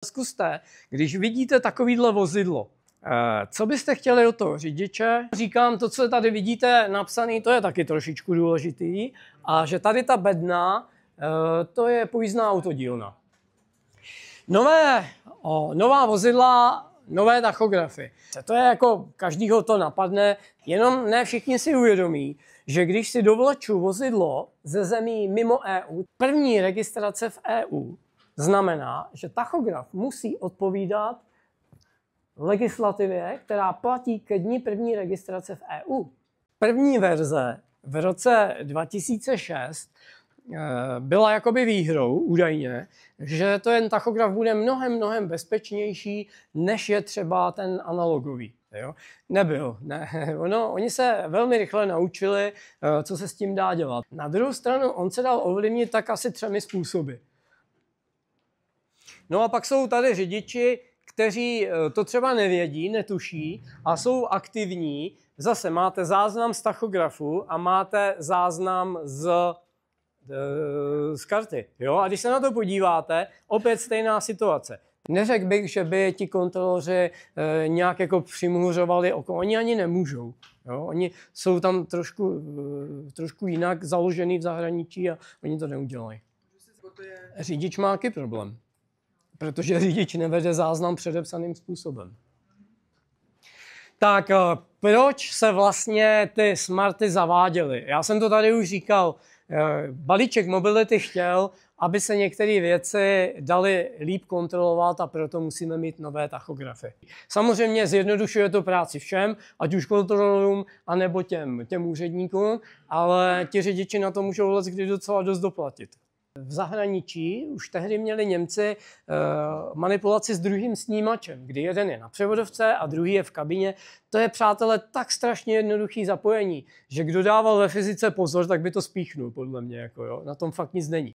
Zkuste, když vidíte takovýhle vozidlo, co byste chtěli od toho řidiče? Říkám, to, co tady vidíte napsané, to je taky trošičku důležitý. A že tady ta bedna, to je pojízdná autodílna. Nová vozidla, nové tachografy. To je jako, každýho to napadne, jenom ne všichni si uvědomí, že když si dovleču vozidlo ze zemí mimo EU, první registrace v EU znamená, že tachograf musí odpovídat legislativě, která platí ke dni první registrace v EU. První verze v roce 2006 byla jakoby výhrou údajně, že ten tachograf bude mnohem bezpečnější, než je třeba ten analogový. Jo? Nebyl. Ne. Oni se velmi rychle naučili, co se s tím dá dělat. Na druhou stranu on se dal ovlivnit tak asi 3 způsoby. No a pak jsou tady řidiči, kteří to třeba nevědí, netuší a jsou aktivní. Zase máte záznam z tachografu a máte záznam z karty. Jo? A když se na to podíváte, opět stejná situace. Neřekl bych, že by ti kontroloři nějak jako přimhuřovali oko. Oni ani nemůžou. Jo? Oni jsou tam trošku jinak založený v zahraničí a oni to neudělají. Řidič má jaký problém? Protože řidič nevede záznam předepsaným způsobem. Tak proč se vlastně ty smarty zaváděly? Já jsem to tady už říkal. Balíček mobility chtěl, aby se některé věci daly líp kontrolovat a proto musíme mít nové tachografy. Samozřejmě zjednodušuje to práci všem, ať už kontrolorům, anebo těm úředníkům, ale ti řidiči na to můžou leckdy docela dost doplatit. V zahraničí už tehdy měli Němci manipulaci s druhým snímačem, kdy jeden je na převodovce a druhý je v kabině. To je, přátelé, tak strašně jednoduchý zapojení, že kdo dával ve fyzice pozor, tak by to spíchnul, podle mě. Jako, jo. Na tom fakt nic není.